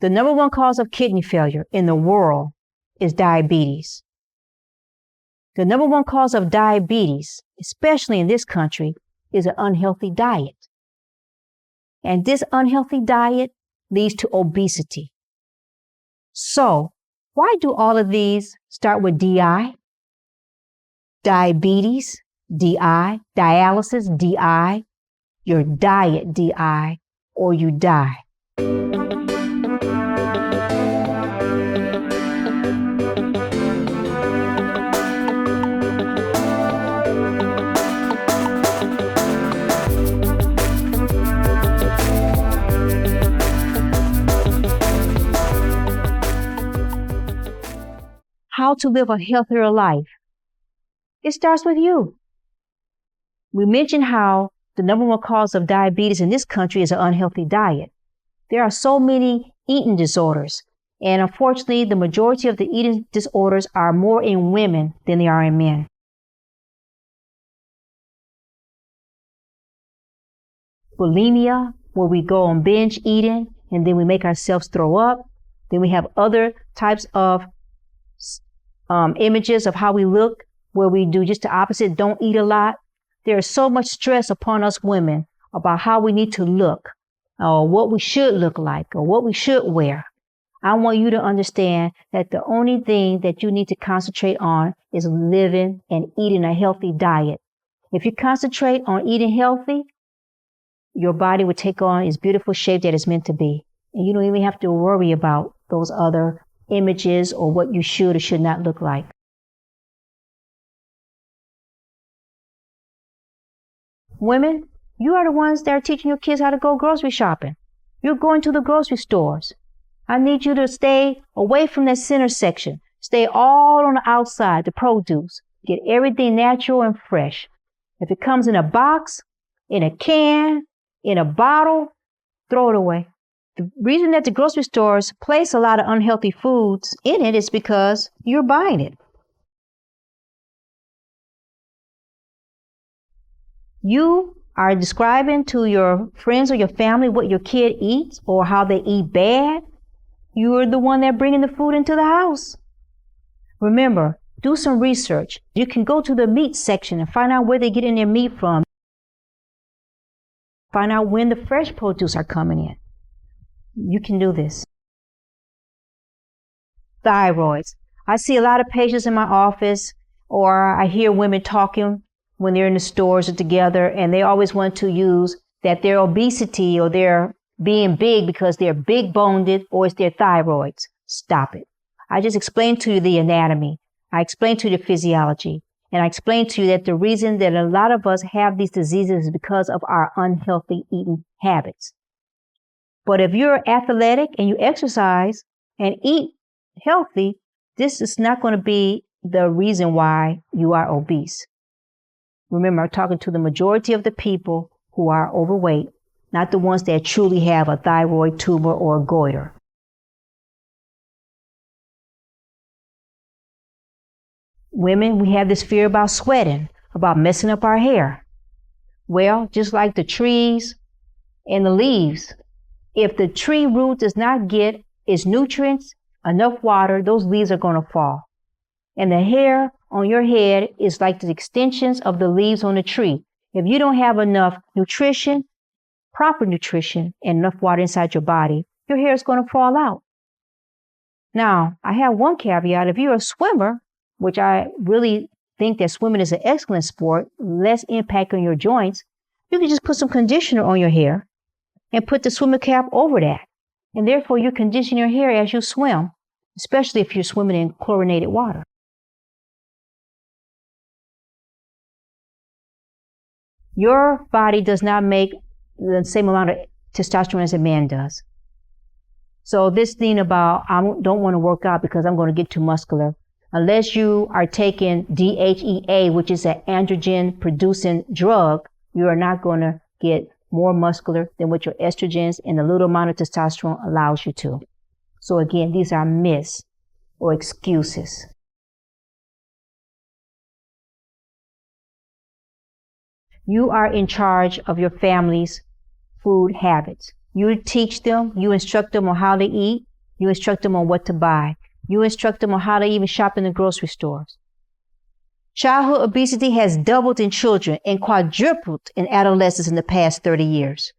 The number one cause of kidney failure in the world is diabetes. The number one cause of diabetes, especially in this country, is an unhealthy diet. And this unhealthy diet leads to obesity. So, why do all of these start with DI? Diabetes, DI, dialysis, DI, your diet, DI, or you die. How to live a healthier life. It starts with you. We mentioned how the number one cause of diabetes in this country is an unhealthy diet. There are so many eating disorders, and unfortunately, the majority of the eating disorders are more in women than they are in men. Bulimia, where we go on binge eating and then we make ourselves throw up. Then we have other types of images of how we look, where we do just the opposite, don't eat a lot. There is so much stress upon us women about how we need to look, or what we should look like, or what we should wear. I want you to understand that the only thing that you need to concentrate on is living and eating a healthy diet. If you concentrate on eating healthy, your body will take on its beautiful shape that it's meant to be. And you don't even have to worry about those other images or what you should or should not look like. Women, you are the ones that are teaching your kids how to go grocery shopping. You're going to the grocery stores. I need you to stay away from that center section. Stay all on the outside, the produce. Get everything natural and fresh. If it comes in a box, in a can, in a bottle, throw it away. The reason that the grocery stores place a lot of unhealthy foods in it is because you're buying it. You are describing to your friends or your family what your kid eats or how they eat bad. You are the one that bringing the food into the house. Remember, do some research. You can go to the meat section and find out where they're getting their meat from. Find out when the fresh produce are coming in. You can do this. Thyroids. I see a lot of patients in my office, or I hear women talking when they're in the stores or together, and they always want to use that their obesity or their being big because they're big boned or it's their thyroids. Stop it. I just explained to you the anatomy. I explained to you the physiology. And I explained to you that the reason that a lot of us have these diseases is because of our unhealthy eating habits. But if you're athletic and you exercise and eat healthy, this is not going to be the reason why you are obese. Remember, I'm talking to the majority of the people who are overweight, not the ones that truly have a thyroid tumor or a goiter. Women, we have this fear about sweating, about messing up our hair. Well, just like the trees and the leaves, if the tree root does not get its nutrients, enough water, those leaves are going to fall. And the hair on your head is like the extensions of the leaves on the tree. If you don't have enough nutrition, proper nutrition, and enough water inside your body, your hair is going to fall out. Now, I have one caveat. If you're a swimmer, which I really think that swimming is an excellent sport, less impact on your joints, you can just put some conditioner on your hair and put the swimmer cap over that. And therefore, you condition your hair as you swim, especially if you're swimming in chlorinated water. Your body does not make the same amount of testosterone as a man does. So this thing about, I don't want to work out because I'm going to get too muscular, unless you are taking DHEA, which is an androgen-producing drug, you are not going to get more muscular than what your estrogens and the little amount of testosterone allows you to. So again, these are myths or excuses. You are in charge of your family's food habits. You teach them, you instruct them on how to eat, You instruct them on what to buy. You instruct them on how to even shop in the grocery stores. Childhood obesity has doubled in children and quadrupled in adolescents in the past 30 years.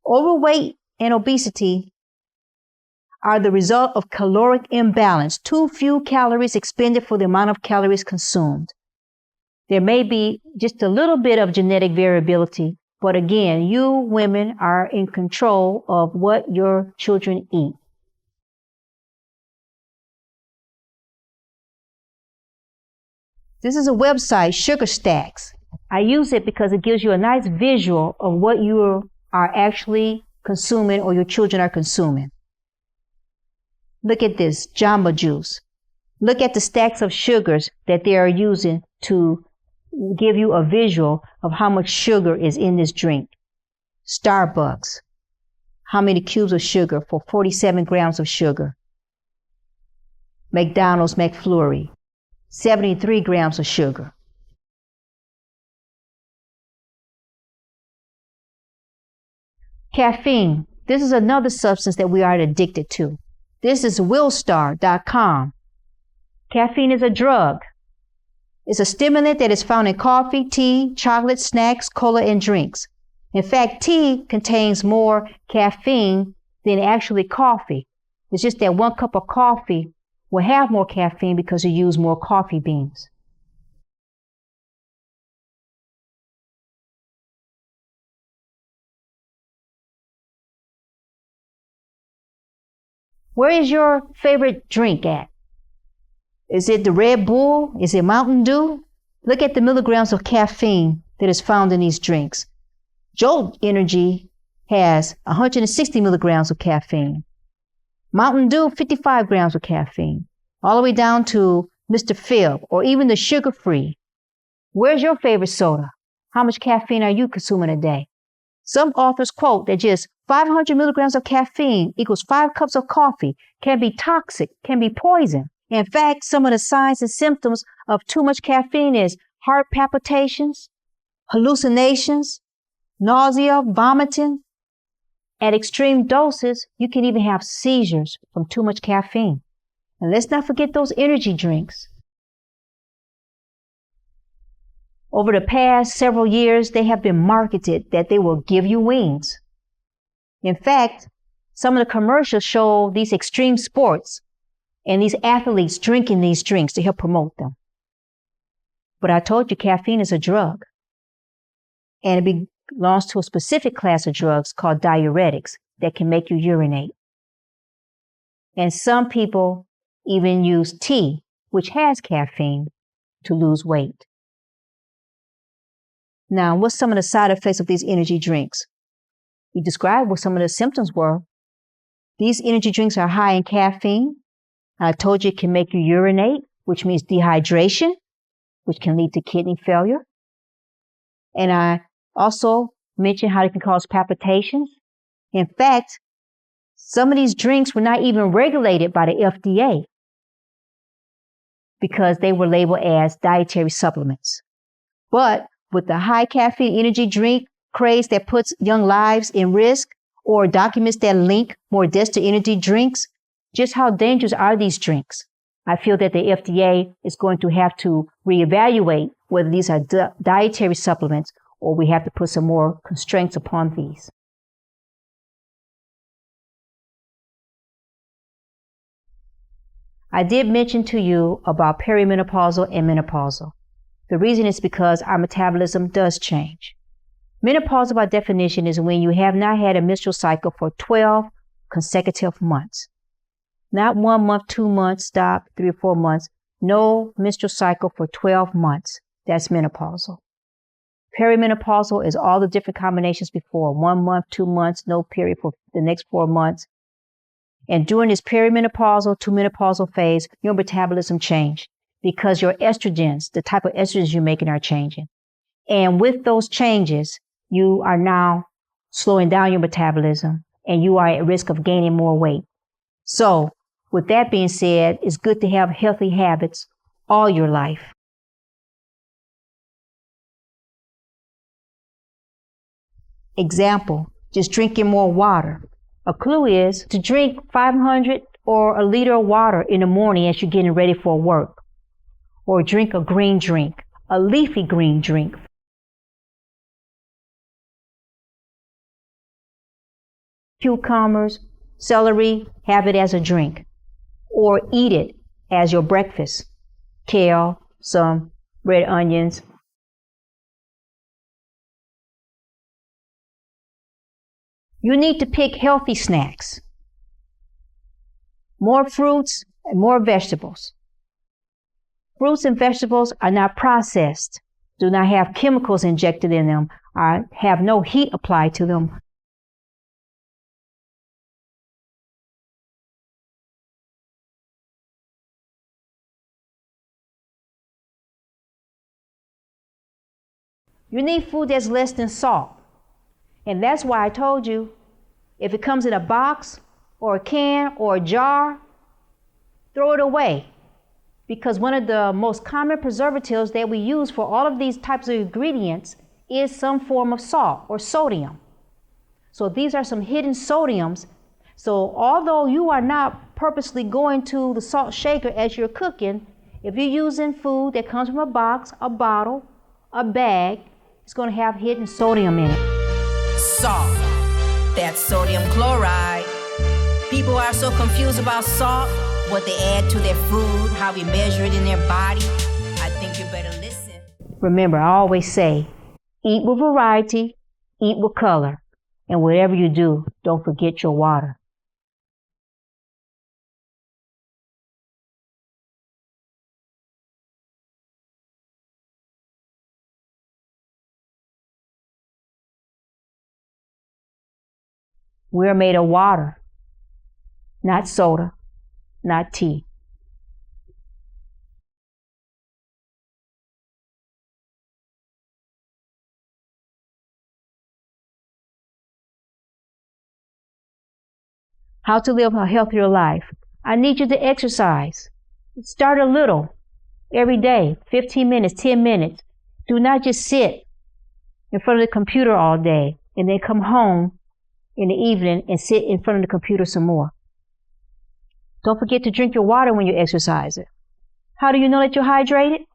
Overweight and obesity are the result of caloric imbalance, too few calories expended for the amount of calories consumed. There may be just a little bit of genetic variability, but again, you women are in control of what your children eat. This is a website, Sugar Stacks. I use it because it gives you a nice visual of what you are actually consuming or your children are consuming. Look at this, Jamba Juice. Look at the stacks of sugars that they are using to give you a visual of how much sugar is in this drink. Starbucks. How many cubes of sugar for 47 grams of sugar? McDonald's McFlurry. 73 grams of sugar. Caffeine. This is another substance that we are addicted to. This is willstar.com. Caffeine is a drug. It's a stimulant that is found in coffee, tea, chocolate, snacks, cola, and drinks. In fact, tea contains more caffeine than actually coffee. It's just that 1 cup of coffee will have more caffeine because you use more coffee beans. Where is your favorite drink at? Is it the Red Bull? Is it Mountain Dew? Look at the milligrams of caffeine that is found in these drinks. Jolt Energy has 160 milligrams of caffeine. Mountain Dew, 55 grams of caffeine. All the way down to Mr. Phil or even the sugar-free. Where's your favorite soda? How much caffeine are you consuming a day? Some authors quote that just 500 milligrams of caffeine equals 5 cups of coffee can be toxic, can be poison. In fact, some of the signs and symptoms of too much caffeine is heart palpitations, hallucinations, nausea, vomiting. At extreme doses, you can even have seizures from too much caffeine. And let's not forget those energy drinks. Over the past several years, they have been marketed that they will give you wings. In fact, some of the commercials show these extreme sports and these athletes drinking these drinks to help promote them. But I told you caffeine is a drug. And it belongs to a specific class of drugs called diuretics that can make you urinate. And some people even use tea, which has caffeine, to lose weight. Now, what's some of the side effects of these energy drinks? We described what some of the symptoms were. These energy drinks are high in caffeine. I told you it can make you urinate, which means dehydration, which can lead to kidney failure. And I also mentioned how it can cause palpitations. In fact, some of these drinks were not even regulated by the FDA because they were labeled as dietary supplements. But with the high caffeine energy drink craze that puts young lives in risk, or documents that link more deaths to energy drinks, just how dangerous are these drinks? I feel that the FDA is going to have to reevaluate whether these are dietary supplements or we have to put some more constraints upon these. I did mention to you about perimenopausal and menopausal. The reason is because our metabolism does change. Menopausal by definition is when you have not had a menstrual cycle for 12 consecutive months. Not 1 month, 2 months, stop, 3 or 4 months. No menstrual cycle for 12 months. That's menopausal. Perimenopausal is all the different combinations before. 1 month, 2 months, no period for the next 4 months. And during this perimenopausal to menopausal phase, your metabolism changed because your estrogens, the type of estrogens you're making, are changing. And with those changes, you are now slowing down your metabolism and you are at risk of gaining more weight. So, with that being said, it's good to have healthy habits all your life. Example, just drinking more water. A clue is to drink 500 or a liter of water in the morning as you're getting ready for work. Or drink a green drink, a leafy green drink. Cucumbers, celery, have it as a drink. Or eat it as your breakfast. Kale, some red onions. You need to pick healthy snacks. More fruits and more vegetables. Fruits and vegetables are not processed, do not have chemicals injected in them, or have no heat applied to them. You need food that's less than salt. And that's why I told you, if it comes in a box or a can or a jar, throw it away. Because one of the most common preservatives that we use for all of these types of ingredients is some form of salt or sodium. So these are some hidden sodiums. So although you are not purposely going to the salt shaker as you're cooking, if you're using food that comes from a box, a bottle, a bag, it's going to have hidden sodium in it. Salt. That's sodium chloride. People are so confused about salt, what they add to their food, how we measure it in their body. I think you better listen. Remember, I always say, eat with variety, eat with color, and whatever you do, don't forget your water. We're made of water, not soda, not tea. How to live a healthier life. I need you to exercise. Start a little every day, 15 minutes, 10 minutes. Do not just sit in front of the computer all day and then come home in the evening and sit in front of the computer some more. Don't forget to drink your water when you exercise it. How do you know that you're hydrated?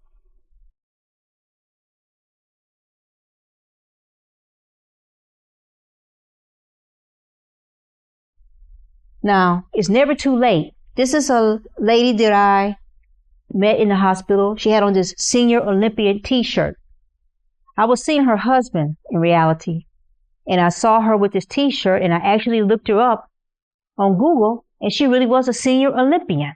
Now, it's never too late. This is a lady that I met in the hospital. She had on this Senior Olympian t-shirt. I was seeing her husband in reality, and I saw her with this t-shirt, and I actually looked her up on Google, and she really was a senior Olympian.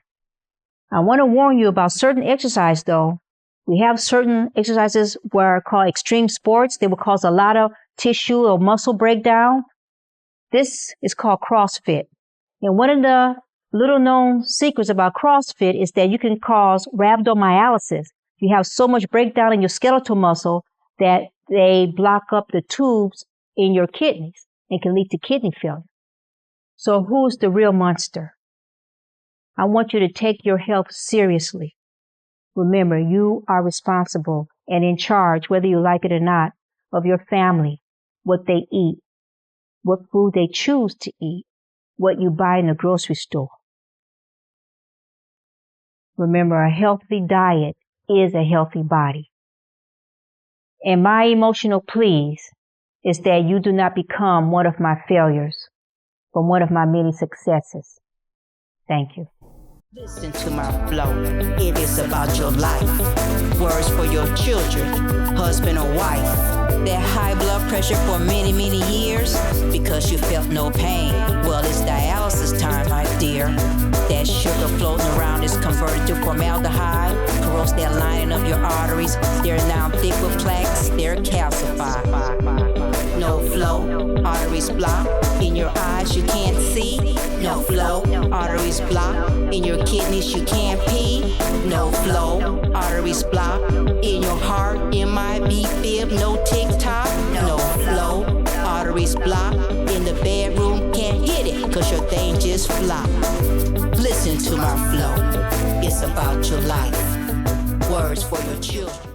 I want to warn you about certain exercise, though. We have certain exercises where called extreme sports. They will cause a lot of tissue or muscle breakdown. This is called CrossFit. And one of the little known secrets about CrossFit is that you can cause rhabdomyolysis. You have so much breakdown in your skeletal muscle that they block up the tubes in your kidneys and can lead to kidney failure. So who's the real monster? I want you to take your health seriously. Remember, you are responsible and in charge, whether you like it or not, of your family, what they eat, what food they choose to eat, what you buy in the grocery store. Remember, a healthy diet is a healthy body. And my emotional pleas is that you do not become one of my failures, but one of my many successes. Thank you. Listen to my flow. It is about your life. Words for your children, husband or wife. That high blood pressure for many, many years because you felt no pain. Well, it's dialysis time, my dear. That sugar floating around is converted to formaldehyde, corrodes that lining of your arteries. They're now thick with plaques. They're calcified. No flow, arteries blocked. In your eyes, you can't see. No flow, arteries blocked. In your kidneys, you can't pee. No flow, arteries blocked. In your heart, MIB fib, no tick-tock. No flow, arteries blocked. In the bedroom, can't hit it, cause your thing just flopped. Listen to my flow. It's about your life. Words for your children.